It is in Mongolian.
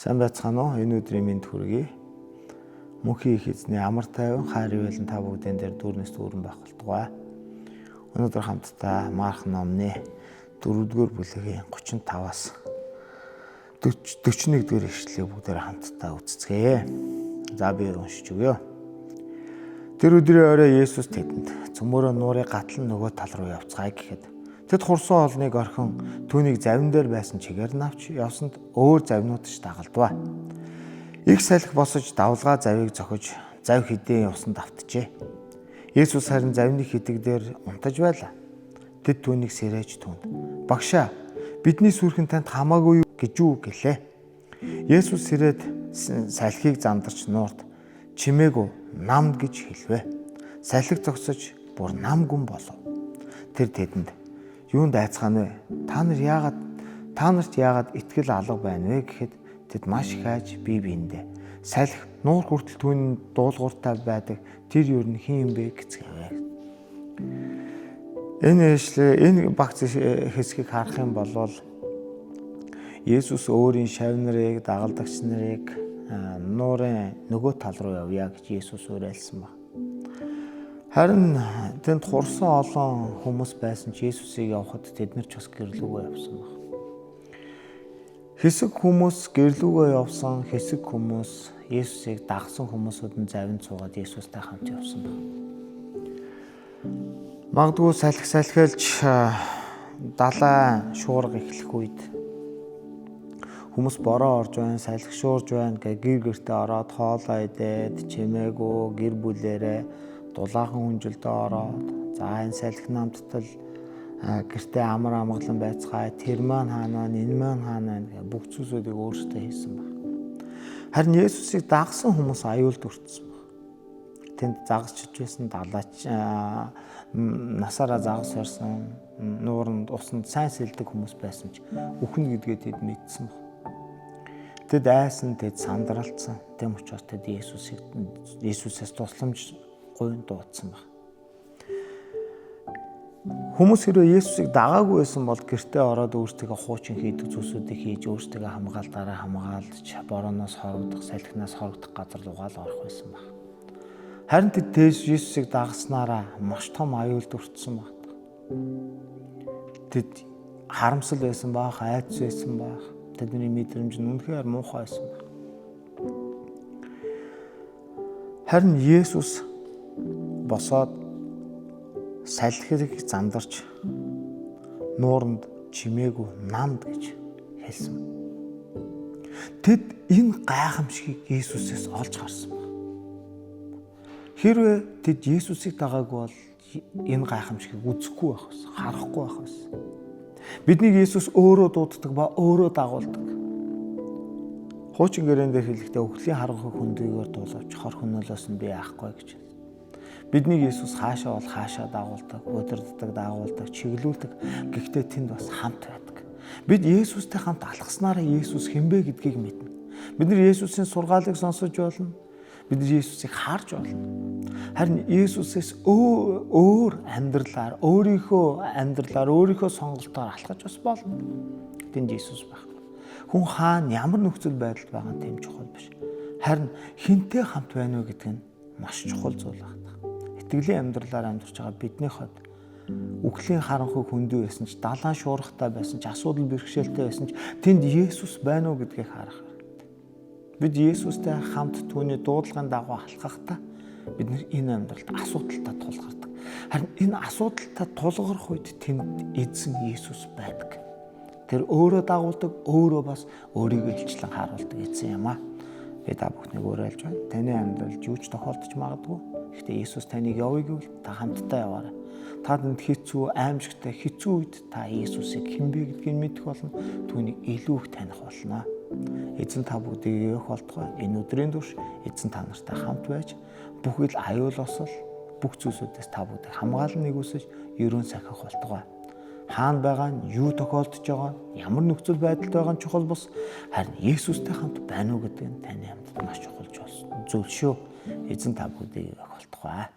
Сайн байцгаана уу? Энэ өдрийн мэнд хүргэе. Мөнхийн их эзний амар тайван хайр ивэлэн та бүгдэн дээр дүүрнээс дүүрэн байх болтугай. Өнөөдөр хамтдаа Марк номны 4-р бүлгийн 35-аас 41-р ишлэлийг бүгдээр хамтдаа үзцгээе. За би уншиж өгье. Тэр өдрийн орой Есүс тэдэнд цөмөөрөө нуурыг гатлан нөгөө тал руу явцгаая гэхэд тэд хурсан олныг орхин түүнийг завин дээр байсан чигээр нь авч явсанд өөр завинуудч дагалдваа. Их салхи босож давлгаа завийг зохиж зав хэдийн явсанд автжээ. Есүс харин завны хитэг дээр унтаж байлаа. Тэд түүнийг сэрээж түүнд "Багшаа, бидний сүрхэн танд хамаагүй юу гэж үү гэлээ. Есүс сэрээд салхийг зандарч нуурд "Чимээгүй, намд" гэж хэлвэ. Салхи зогсож бүр нам гүн болов. Тэр тэдэнд "Юунд айцгаана вэ? Та нарт яагаад итгэл алга байна вэ?" гэхэд тэд маш их айж бие биендээ "Салхи нуур хүртэл түүний дуулууртай байдаг. Тэр юу хэн юм бэ?" гэцгээвэ. Энэ багц хэсгийг харах юм бол Есүс өөрийн шавь нарыг, дагалдагч нарыг нуурын нөгөө тал руу явъя гэж Есүс уриалсан байна. Харин тэнд хурсан олон хүмүүс байсан ч Есүсийг явахад тэд нар ч бас гэрлүүгөө явсан байна. Хэсэг хүмүүс гэрлүүгөө явсан, хэсэг хүмүүс Есүсийг дагсан хүмүүсүүд нь завинд суугаад Есүстэй хамт явсан байна. Магадгүй салхилж далайн шуурга эхлэх үед хүмүүс бороо орж байна, салхи шуурж байна гэх гэр гертэ ороод хоолоо идээд чимээгүй гэр бүлээрээ дулаахан хүнжилдээ ороод за энэ салхи намттал гэртээ амар амгалан байцгаая, тэр маань хаана, энэ маань хаана гэх бүх зүйлсүүдийг өөрсдөө хийсэн баг. Харин Есүсийг дагсан хүмүүс аюулд өртсөн баг. Тэнд загасчж байсан далаач насаараа загас барьсан, нууранд усанд сайн сэлдэг хүмүүс байсан ч үхэн гэдгээ тэд мэдсэн баг. Тэд айсан, тэд сандралцсан. Тэм учраас тэд Есүсээс тусламж гуйн дуудсан баг. Хүмүүс хэрвээ Есүсийг дагаагүй байсан бол гэртээ ороод өөрсдөө хуучин хийдэг зүйлсүүдийг хийж өөрсдөө хамгаалдараа хамгаалж борооноос хорогдох, салхинаас хорогдох газар руугаа л орох байсан баг. Харин тэд Есүсийг дагснараа маш том аюулд өртсөн баг. Тэд харамсал байсан баг, айдас байсан баг. Тэдний мэдрэмж нь үнэхээр муухай байсан баг. Харин Есүс босоод салхиг зандарч нууранд "Чимээгүй, намд" гэж хэлсэн. Тэд энэ гайхамшигыг Есүсээс олж харсан баг. Хэрвээ тэд Есүсийг дагаагүй бол энэ гайхамшигыг үзэхгүй байх байсан, харахгүй байх байсан. Биднийг Есүс өөрөө дууддаг ба өөрөө дагуулдаг. Хуучин гэрэн дээр хэлэхдээ өхлийн харанхуй хөндөгөөр дуулавч хор хөнөөлөөс нь би яахгүй гэж. Биднийг Есүс хаашаа бол хаашаа дагуулдаг, удирддаг, дагуулдаг, чиглүүлдэг. Гэхдээ тэнд бас хамт байдаг. Бид Есүстэй хамт алхаснараа Есүс хинбэ гэдгийг мэднэ. Бид нар Есүсийн сургаалыг сонсож болно. Бид нар Есүсийг харж болно. Харин Есүсээс өөр амьдралаар, өөрийнхөө сонголтоор алхаж бас болно. Тэнд Есүс байхгүй. Хүн хаана ямар нөхцөл байдалд байгаа нь тэм чухал биш. Харин хинтэй хамт байна уу гэдэг нь маш чухал зүйл байна. Итгэлийн амьдралаар амьдарч байгаа бидний хот үхлийн харанхуй хөндөө байсан ч, далайн шуургатай байсан ч, асуудал бэрхшээлтэй байсан ч тэнд Есүс байна уу гэдгийг харах хэрэгтэй. Бид Есүстэй хамт түүний дуудлагын дагуу алхахдаа бид энэ амьдралд асуудалтай тулгардаг. Харин энэ асуудалтай тулгарх үед тэнд эзэн Есүс байдаг. Тэр өөрөө дагуулдаг, өөрөө бас өөрийгөө илчлэн харуулдаг эзэн юм аа. Би та бүхнийг уриалж байна. Таны амьдралд юу ч тохиолдож магадгүй. Гэхдээ Есүс таныг явъя гэвэл та хамтдаа яваарай. Та тэнд хэцүү, аимшигтай хэцүү үед та Есүсийг хинбэ гэдгийг мэдэх болно. Түүнийг илүү их таних болно. Эзэн та бүгдийг явах болтугай. Энэ өдрийн турш эзэн та нартай хамт байж бүхэл аюул осол бүх зүйлсүүдээс та бүгдийг хамгаалан нэгүсэж ерөн сахих болтугай. Хаана байгаа нь, юу тохиолдож байгаа нь, ямар нөхцөл байдалд байгаа нь чухал бус. Харин Есүстэй хамт байна уу гэдэг нь таны амьд маш чухал зүйл шүү. Эзэн та бүгдийг явах болтугай.